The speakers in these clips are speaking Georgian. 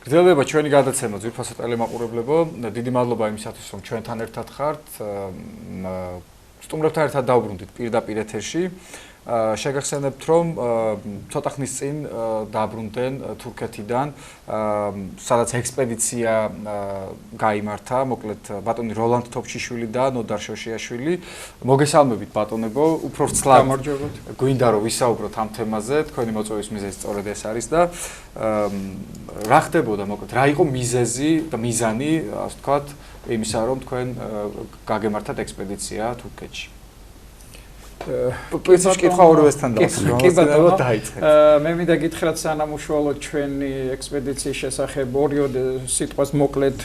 გრძელდება ჩვენი გადაცემა ძვირფასო ტელემაყურებლებო. დიდი მადლობა იმისათვის, რომ ჩვენთან ერთად ხართ. სტუმრებთან ერთად დავბრუნდით პირდაპირ ეთერში. შეგახსენებთ, რომ ცოტა ხნის წინ დაბრუნდნენ თურქეთიდან, სადაც ექსპედიცია გაიმართა, მოკლედ ბატონი როლანდ თოფჩიშვილი და ნოდარ შოშიაშვილი. მოგესალმებით ბატონებო, უფრო ვრცლად გვინდა რომ ვისაუბროთ ამ თემაზე, თქვენი მოწვევის მიზეზი სწორედ ეს არის და რა ხდებოდა, მოკლედ რა იყო მიზეზი და მიზანი, ასე ვთქვათ, იმისა, რომ თქვენ გაგემართათ ექსპედიცია თურქეთში. პრინციპში კითხვა ორივესთან დაიწყეთ. მე მინდა გითხრათ სანამ უშუალოდ ჩვენი ექსპედიციის შესახებ ორიოდ სიტყვას მოკლედ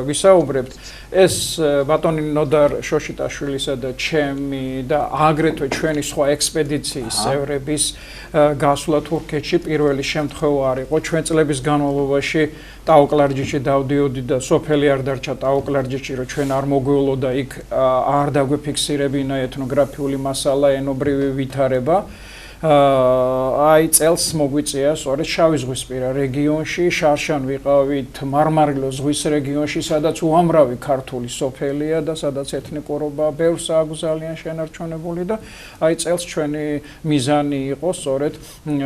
ვისაუბრებთ. ეს ბატონი ნოდარ შოშიტაშვილისა და ჩემი და აგრეთვე ჩვენი სხვა ექსპედიციის წევრების გასვლა თურქეთში პირველი შემთხვევა არ იყო. ჩვენ წლების განმავლობაში ტაოკლარჯიში დავდიოდი და სოფელი არ დარჩა ტაოკლარჯიში, რომ ჩვენ არ მოგვეულოდა იქ არ დაგვეფიქსირებინა ეთნოგრაფიული მასალა, ენობრივი ვითარება. აი წელს მოგვიწია სწორედ შავიზღვისპირა რეგიონში, შარშან ვიყავით მარმარილოს ზღვის რეგიონში, სადაც უამრავი ქართული სოფელია და სადაც ეთნიკურობა ბევრს აქვს ძალიან შენარჩუნებული და აი წელს ჩვენი მიზანი იყო სწორედ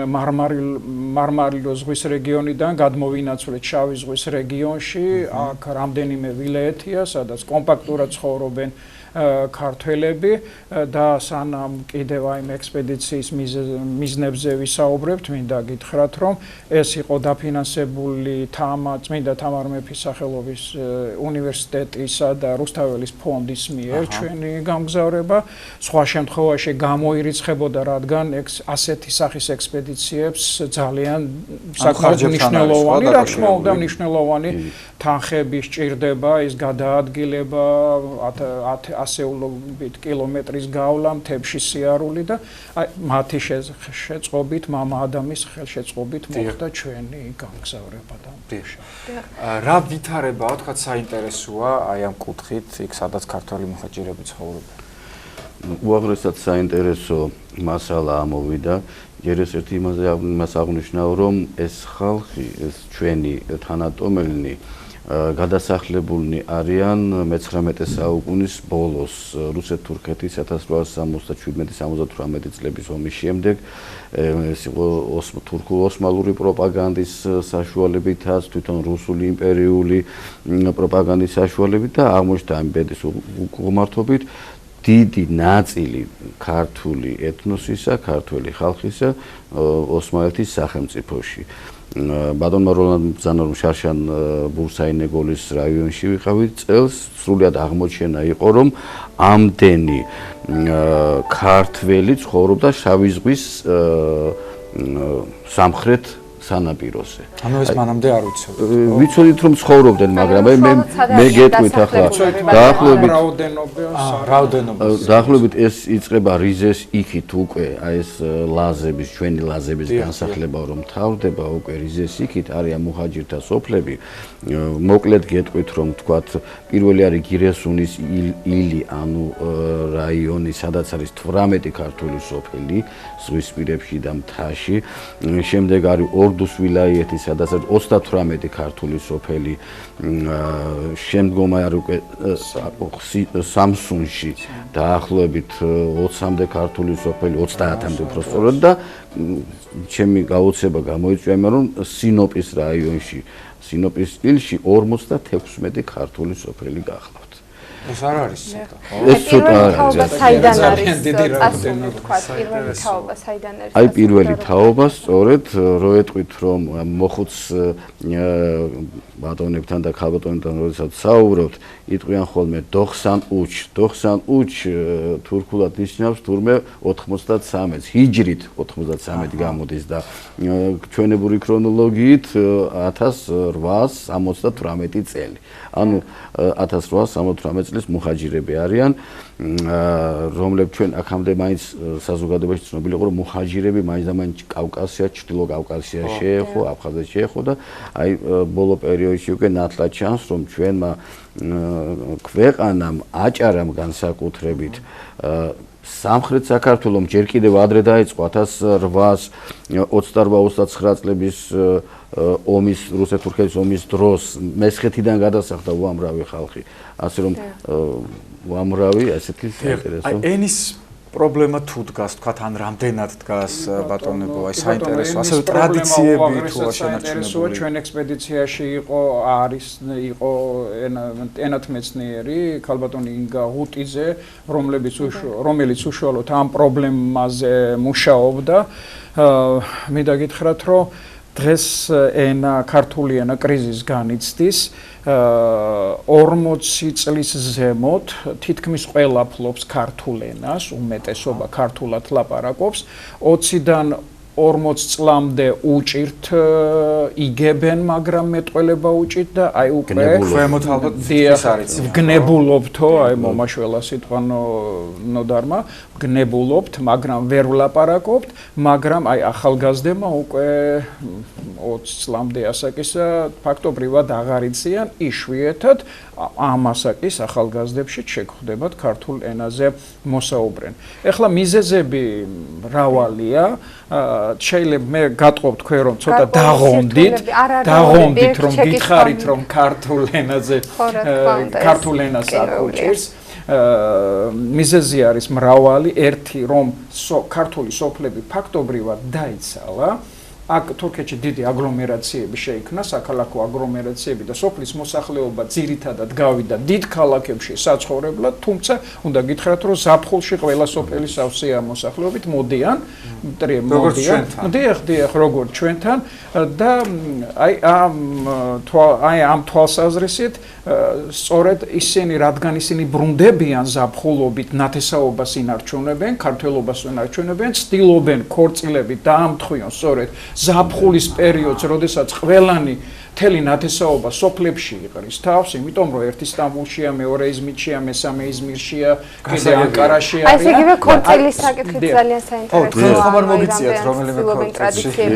მარმარილოს ზღვის რეგიონიდან გადმოვინაცვლეთ შავი ზღვის რეგიონში, აქ რამდენიმე ვილაიეთია, სადაც კომპაქტურად ცხოვრობენ ქართველები და სანამ კიდევ აი ექსპედიციის მიზნებზე ვისაუბრებთ, მინდა გითხრათ, რომ ეს იყო დაფინანსებული წმინდა თამარ მეფის სახელობის უნივერსიტეტისა და რუსთაველის ფონდის მიერ ჩვენი გამგზავრება. სხვა შემთხვევაში გამოირიცხებოდა, რადგან ასეთი სახის ექსპედიციებს ძალიან საკმაოდ მნიშვნელოვანი, რა თქმა უნდა, მნიშვნელოვანი თანხები სჭირდება, ის გადაადგილება, ასეულობით კილომეტრის გავლა, მთებში სიარული და მათი შეწყობით, მამა ადამის ხელშეწყობით მოხდა ჩვენი გამგზავრება და რა ვითარებაა, თქვათ, საინტერესოა აი ამ კუთხით, იქ სადაც ქართველი მუჰაჯირები ცხოვრობენ? უაღრესად საინტერესო მასალა ამოვიდა. ჯერ ერთ იმას აღნიშნავ, რომ ეს ხალხი, ეს ჩვენი თანატომელნი გადასახლებულნი არიან მე-19 საუკუნის ბოლოს რუსეთ-თურქეთის 1867-78 წლების ომის შემდეგ. ეს იყო თურქულ-ოსმალური პროპაგანდის საშუალებითაც, თვითონ რუსული იმპერიული პროპაგანდის საშუალებით და აღმოჩნდა იმპერიის უღმართობით დიდი ნაწილი ქართული ეთნოსისა, ქართველი ხალხისა ოსმალეთის სახელმწიფოში. ბატონმა როლანდ ბრძანა რომ შარშან ბურსაინეგოლის რაიონში ვიყავით წელს, სრულად აღმოჩენა იყო, რომ ამდენი ქართველი ცხოვრობდა შავი ზღვის სამხრეთ სანაპიროზე. ანუ ეს მანამდე არ ვიცოდით. ვიცოდით რომ ცხოვრობდნენ, მაგრამ მე გეტყვით ახლა დაახლოებით ეს იწყება რიზეს იქით უკვე, აი ეს ლაზების, ჩვენი ლაზების განსახლება რომ თავდება უკვე რიზეს იქით, არიან მუჰაჯირთა სოფლები. მოკლედ გეტყვით რომ თქვათ, პირველი არის გირესუნის ილი, ანუ რაიონი, სადაც არის 18 ქართული სოფელი ზღვისპირებში და მთაში. შემდეგ არის ორდუს ვილაიეთი, სადაც არის 38 ქართული სოფელი. შემდგომ არის უკვე სამსუნში დაახლოებით 20-მდე ქართული სოფელი, 30-მდე უფრო სწორად და ჩემი გაოცება გამოიწვია, რომ სინოპის რაიონში, სინოპის ილში 56 ქართული სოფელი გახლავთ. ეს არ არის ცოტა, ხო? ეს ცოტა არის. საიდან არის? წასული თქვა, პირველი თაობა საიდან არის? აი პირველი თაობა სწორედ რო ეტყვით რომ მოხუც ბატონებთან და ქალბატონებთან როდესაც საუბრობთ, იტყვიან ხოლმე დოხსან უჩ თურქულად ნიშნავს თურმე 93-ს, ჰიჯრით 93 გამოდის და ჩვენებური ქრონოლოგიით 1878 წელი. ანუ 1878 წლის მუჰაჯირები არიან, რომლებიც ჩვენ აქამდე მაინც საზოგადოებაში ცნობილი იყო, რომ მუჰაჯირები მაინც და მაინც კავკასია, ჩრდილო კავკასია შეეხო, აფხაზეთი შეეხო და აი ბოლო პერიოდში უკვე ნათლად ჩანს, რომ ჩვენმა ქვეყანამ აჭარამ განსაკუთრებით სამხრეთ საქართველოს ჯერ კიდევ ადრე დაიწყო 1828-29 წლების ომის რუსეთ-თურქეთის ომის დროს მესხეთიდან გადასახდა უამრავი ხალხი, ასე რომ უამრავი ასეთი საინტერესო ენის პრობლემა თუ დგას, თქვათ, ან რამდენად დგას ბატონებო, აი საინტერესო, ასევე ტრადიციები თუ შეინტერესოა, ჩვენ ექსპედიციაში იყო ენათმეცნიერი ქალბატონი ინგა ღუტიძე, რომელიც უშუალოდ ამ პრობლემაზე მუშაობდა. მინდა გითხრათ, რომ დღეს ქართული ენა კრიზისს განიცდის. 40 წლის ზემოთ თითქმის ყველა ფლობს ქართულ ენას, უმეტესობა ქართულად ლაპარაკობს. 20-დან 40 წლამდე უჭირთ იგებენ, მაგრამ მეტყველება უჭირთ და აი უკვე ქვემოთ ალბათ ის არის. გნებულობთო, აი მომაშველა სიტყვა ნოდარმა, გნებულობთ, მაგრამ ვერ ვლაპარაკობთ, მაგრამ აი ახალგაზრდებმა უკვე 20 წლამდე ასაკისა ფაქტობრივად აღარ იციან, იშვიათად ამ ასაკის ახალგაზრდებში შეგვხვდებათ ქართულ ენაზე მოსაუბრენ. ეხლა მიზეზები მრავალია, შეიძლება მე გატყობ თქვენ რომ ცოტა დაღონდით, რომ გითხარით რომ ქართულ ენაზე ქართულ ენას აკუჭირს. მიზეზი არის მრავალი, ერთი რომ ქართული სოფლები ფაქტობრივად დაიცალა. აქ თურქეთში დიდი აგლომერაციები შეიქმნა, საქალაქო აგლომერაციები და სოფლის მოსახლეობა ძირითადად გავიდა დიდ ქალაქებში საცხოვრებლად, თუმცა უნდა გითხრათ, რომ ზაფხულში ყველა სოფელი სავსეა მოსახლეობით მოდიან, როგორც ჩვენთან და აი ამ თვალსაზრისით სწორედ ისინი, რადგან ისინი ბრუნდებიან ზაფხულობით, ნათესაობას ინარჩუნებენ, ქართველობას ინარჩუნებენ, ცდილობენ ქორწილებით დაამთხვიონ სწორედ ზაფხულის პერიოდს, როდესაც ყველანი მთელი ნათესაობა სოფლებში იყრის თავს, იმიტომ რომ ერთი სტამბულშია, მეორე იზმირშია, მესამე იზმირშია, კიდე ანკარაში არის. აი ესე იგივე ქორწილის საკითხით ძალიან საინტერესოა. ხომ მოგიწიათ რომელიმე ტრადიციები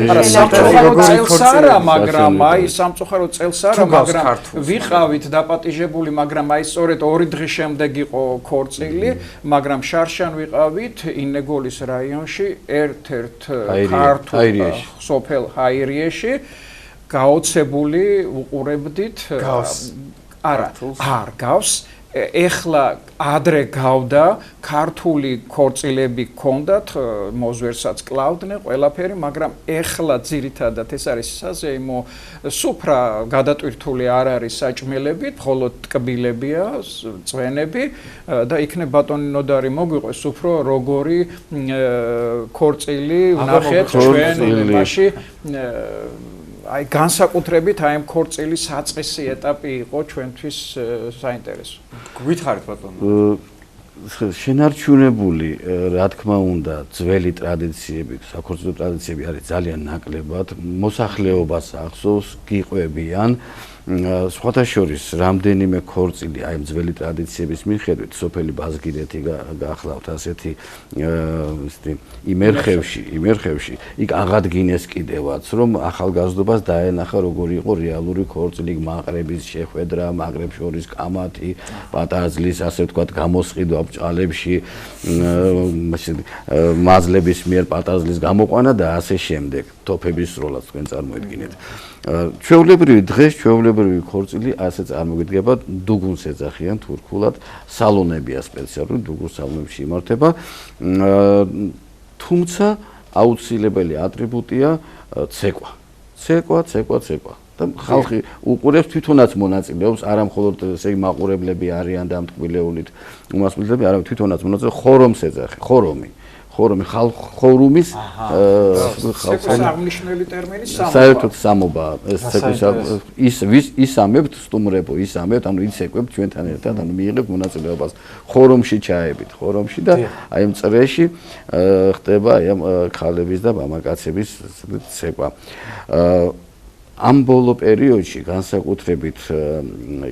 წელსარა, მაგრამ აი სამწუხარო წელსარა, მაგრამ ვიყავით დაპატიჟებული, მაგრამ აი სწორედ 2 დღის შემდეგ იყო ქორწილი, მაგრამ შარშან ვიყავით ინეგოლის რაიონში, ერთ-ერთ ქართულ სოფელ ჰაირიეში. გაოცებული უყურებდით არ გავს ეხლა ადრე გავდა ქართული ქორწილები ჰქონდათ მოზვერსაც კლავდნენ ყველაფერი მაგრამ ეხლა ძირითადად ეს არის საზეიმო სუფრა გადატვირთული არ არის საჭმელებით მხოლოდ ტკბილებია წვენები და იქნებ ბატონი ნოდარი მოგვიყვეს უფრო როგორი ქორწილი ვნახეთ ჩვენ იმაში აი განსაკუთრებით აი ამ ქორწილის საწყისი ეტაპი იყო ჩვენთვის საინტერესო. გვითხრით ბატონო. შენარჩუნებული, რა თქმა უნდა, ძველი ტრადიციები, საქორწილო ტრადიციები არის ძალიან ნაკლებად, მოსახლეობას ახსოვს, გიყვებიან. სხვათა შორის რამდენიმე ქორწილი აი ძველი ტრადიციების მიხედვით სოფელი ბაზგირეთი გახლავთ ასეთი იმერხევში იქ აღადგინეს კიდევაც რომ ახალგაზრდობას დაენახა როგორი იყო რეალური ქორწილი მაყრების შეხვედრა მაყრებს შორის კამათი პატარძლის ასე ვთქვათ გამოსყიდვა ბჭყალებში მაზლების მიერ პატარძლის გამოყვანა და ასე შემდეგ თოფების სროლაც თქვენ წარმოედგინეთ ჩვეულებრივი დღეს ჩვეულებრივი ქორწილი ასე წარმოგიდგება დუგუნს ეძახიან თურქულად სალონებია სპეციალური დუგუნს სალონებში იმართება თუმცა აუცილებელი ატრიბუტია ცეკვა და ხალხი უყურებს თვითონაც მონაწილეობს არა მხოლოდ ესე მაყურებლები არიან და ამტკბილეულით უმასპინძლები არამედ თვითონაც მონაწილეობს ხორომს ეძახი ხორომი ხორუმის აღნიშნული ტერმინი საერთოდ სამობა ისამებთ სტუმრებო ისამებთ ანუ იცეკვებთ ჩვენთან ერთად ანუ მიიღებთ მონაწილეობას ხორომში ჩაებით ხორომში და აი ამ წრეში ხდება აი ამ ქალების და მამაკაცების ცეკვა ამ ბოლო პერიოდში განსაკუთრებით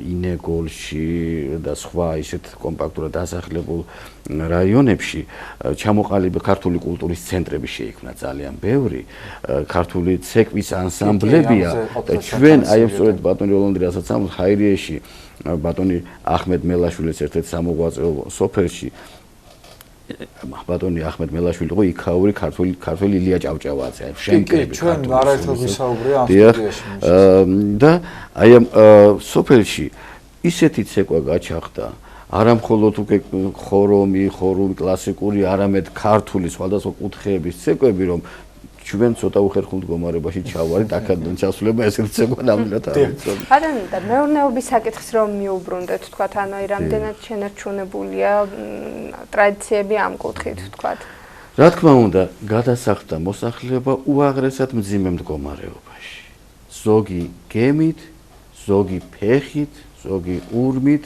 ინეგოლში და სხვა ისეთ კომპაქტურად დასახლებულ რაიონებში ჩამოყალიბდა ქართული კულტურის ცენტრები შეიქმნა ძალიან ბევრი ქართული ცეკვის ანსამბლებია და ჩვენ აი ამ სწორედ ბატონი როლანდი რასაც ამ ჰაირიეში ბატონი ახმედ მელაშვილის ერთ-ერთ სამოღვაწეო სოფელში ბატონი ახმედ მელაშვილი იყო იქაური ქართველი ილია ჭავჭავაძე, შენკრები. ჩვენ არაერთხელ ვისაუბრია ამ სტუდიაში. და აი ამ სოფელში ისეთი ცეკვა გაჩაღდა, არა მხოლოდ უკვე ხორომი, კლასიკური, არამედ ქართული სხვადასხვა კუთხეების ცეკვები, რომ ჩვენ ცოტა უხერხულ მდგომარეობაში ჩავარით, აქედან ჩასულება ესეთ ცეკვა ნამდვილად არ ვიცოდი. ბატონო, და მეურნეობის საკითხს რომ მიუბრუნდეთ, თქვათ, ანუ აი რამდენად შენარჩუნებულია ტრადიციები ამ კუთხით, თქვათ. რა თქმა უნდა, გადასახლდა მოსახლეობა უაღრესად მძიმე მდგომარეობაში. ზოგი გემით, ზოგი ფეხით, ზოგი ურმით,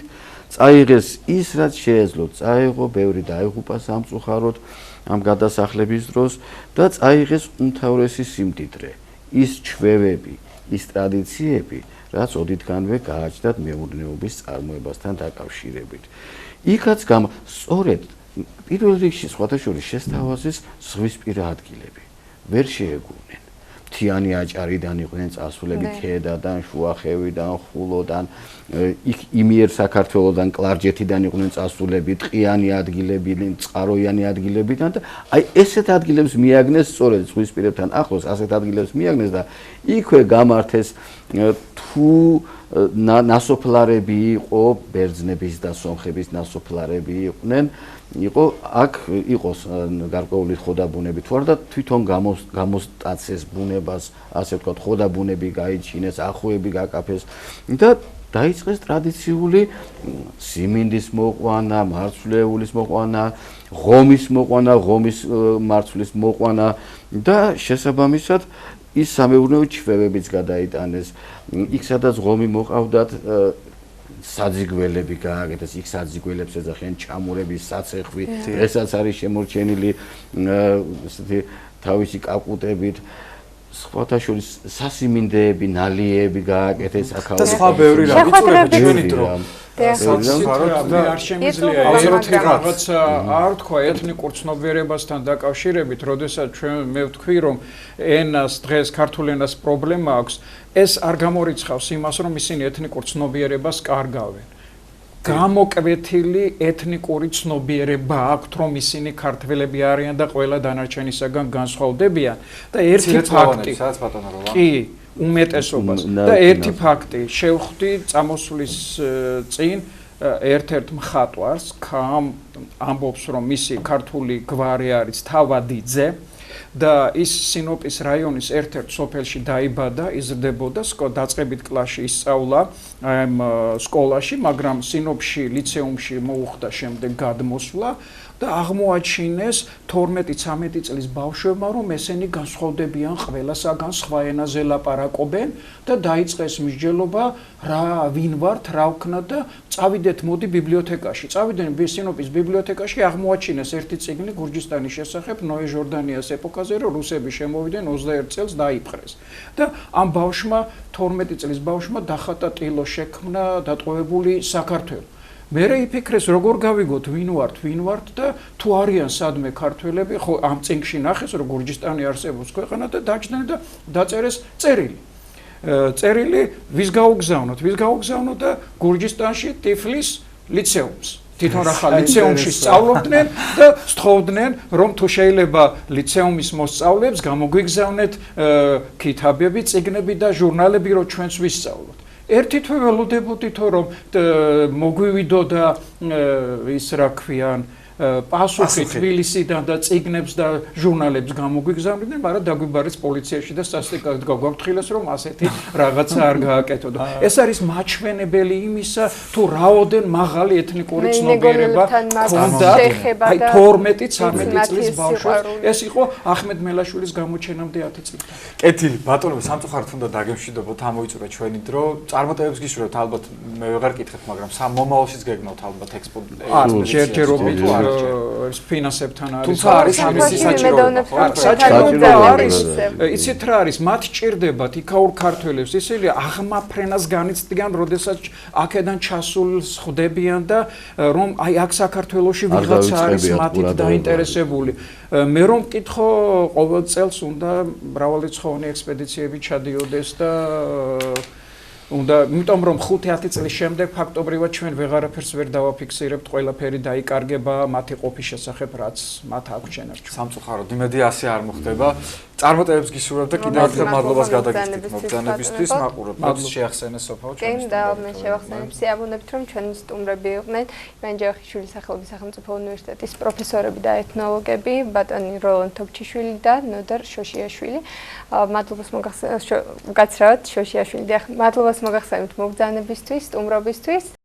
წაიღეს ის, რაც შეეძლო წაიღო, ბევრი დაიღუპა სამწუხაროდ ამ გადასახლების დროს და წაიღეს უმთავრესი სიმდიდრე, ის ჩვევები, ის ტრადიციები, რაც ოდითგანვე გააჩნდათ მეურნეობის წარმოებასთან დაკავშირებით. იქაც სწორედ პირველ რიგში სხვათა შორის შესთავაზეს ზღვისპირა ადგილები. ვერ შეეგუნენ. მთიანი აჭარიდან იყვნენ წასულები, ქედადან, შუახევიდან, ხულოდან, იმიერ საქართველოდან, კლარჯეთიდან იყვნენ წასულები, ტყიანი ადგილებიდან, წყაროიანი ადგილებიდან და აი ესეთ ადგილებს მიაგნეს სწორედ ზღვისპირებთან ახლოს, ასეთ ადგილებს მიაგნეს და იქვე გამართეს თუ ნასოფლარები იყო, ბერძნების და სომხების ნასოფლარები იყვნენ, აქ იყოს გარკვეული ხოდაბუნები თუ არა და თვითონ გამოსტაცეს ბუნებას, ასე ვთქვათ, ხოდაბუნები გაიჩინეს, ახუები გაკაფეს და დაიწყეს ტრადიციული სიმინდის მოყვანა, მარცვლეულის მოყვანა, ღომის მოყვანა, ღომის მარცვლის მოყვანა და შესაბამისად ის სამეურნეო ჩვევებიც გადაიტანეს. იქ სადაც ღომი მოყავდათ საძიგველები გააკეთეს, იქ საძიგველებს ეძახიან ჩამურების საცეხვი, დღესაც არის შემორჩენილი ესეთი თავისი კაკუტებით, სხვათა შორის სასიმინდეები, ნალიეები გააკეთეს აქ. და სხვა ბევრი რა ვიწურებთ ჩვენი დრო. არ შემიძლია რაღაც არ თქვა ეთნიკურ ცნობიერებასთან დაკავშირებით, როდესაც მე ვთქვი, რომ ენას დღეს ქართულ ენას პრობლემა აქვს, ეს არ გამორიცხავს იმას, რომ ისინი ეთნიკურ ცნობიერებას კარგავენ. გამოკვეთილი ეთნიკური ცნობიერება აქვთ, რომ ისინი ქართველები არიან და ყველა დანარჩენისაგან განსხვავდებიან და ერთი ფაქტი კი უმეტესობას და ერთი ფაქტი შევხვდი წამოსვლის წინ ერთ-ერთ მხატვარს, ამბობს, რომ მისი ქართული გვარი არის თავადიძე და ის სინოპის რაიონის ერთ-ერთ სოფელში დაიბადა, იზრდებოდა, დაწყებით კლასში ისწავლა ამ სკოლაში, მაგრამ სინოპში, ლიცეუმში მოუხდა შემდეგ გადმოსვლა და აღმოაჩინეს 12-13 წლის ბავშვებმა, რომ ესენი განსხვავდებიან ყველასაგან, სხვა ენაზე ლაპარაკობენ და დაიწყეს მსჯელობა, ვინ ვართ, რა ვქნათ და წავიდეთ მოდი ბიბლიოთეკაში. წავიდნენ სინოპის ბიბლიოთეკაში, აღმოაჩინეს ერთი წიგნი გურჯისტანის შესახებ, ნოე ჟორდანიას ეპოქაზე, რომ რუსები შემოვიდნენ 21 წელს დაიპყრეს. და ამ ბავშვმა 12 წლის ბავშვმა დახატა ტილო შექმნა დატყვევებული საქართველო. მერე იფიქრეს როგორ გავიგოთ ვინ ვართ და თუ არიან სადმე ქართველები, ხო ამ წიგნში ნახეს რომ გურჯისტანი არსებობს ქვეყანა და დაჭდნენ და დაწერეს წერილი. წერილი ვის გაუგზავნოთ და გურჯისტანში ტიფლის ლიცეუმს. თვითონ რა ხალ ლიცეუმში სწავლობდნენ და სთხოვდნენ რომ თუ შეიძლება ლიცეუმის მოსწავლეებს გამოგვიგზავნეთ ქითაბები, წიგნები და ჟურნალები რომ ჩვენც ვისწავლოთ. ერთი თვე ველოდებოდითო რომ მოგვივიდო და ის რა ქვიან პასუხი თბილისიდან და წიგნებს და ჟურნალებს გამოგვიგზავნიდნენ, მაგრამ დაგვიბარეს პოლიციაში და სასტიკად გაგვაფრთხილეს რომ ასეთი რაღაცა არ გააკეთო. ეს არის მაჩვენებელი იმისა, თუ რაოდენ მაღალი ეთნიკური ცნობიერება ჰქონდა აი 12-13 წლის ბავშვებს. ეს იყო ახმედ მელაშვილის გამოჩენამდე 10 წელი. კეთილი, ბატონო, სამწუხაროდ უნდა დაგემშვიდობოთ, ამოიწურა ჩვენი დრო. წარმატებებს გისურვებთ, ალბათ მე ვეღარ კითხეთ, მაგრამ მომავალშიც გეგმავთ ალბათ ექსპო. ჯერჯერობით ფინანსებთან არის. თუმცა არის ამისი საჭიროება არის. იცით რა არის? მათ ჭირდებათ იქაურ ქართველებს, ისინი აღმაფრენას განიცდიან, როდესაც აქედან ჩასულს ხვდებიან და რომ აი აქ საქართველოში ვიღაცა არის მათით დაინტერესებული. მე რომ მკითხო, ყოველ წელს უნდა მრავალრიცხოვანი ექსპედიციები ჩადიოდეს და უნდა, იმიტომ რომ 5-10 წლის შემდეგ ფაქტობრივად ჩვენ ვეღარაფერს ვერ დავაფიქსირებთ, ყველაფერი დაიკარგება მათი ყოფის შესახებ, რაც მათ აქვს შენარჩუნებული. სამწუხაროდ იმედი ასე არ მოხდება. წარმატებებს გისურვებ და კიდევ ერთხელ მადლობას გადაგიხდით მოგზაურობისთვის, მაყურებელს შეახსენეს სოფაო ჩვენს. და მე შევახსენებ სიამოვნებით რომ ჩვენი სტუმრები იყვნენ ივან ჯავახიშვილის სახელობის სახელმწიფო უნივერსიტეტის პროფესორები და ეთნოლოგები, ბატონი როლან თოფჩიშვილი და ნოდარ შოშიაშვილი. მადლობას მოგახსენებთ შოშიაშვილი. მადლობას მოგახსენებთ მოგზაურობისთვის, სტუმრობისთვის.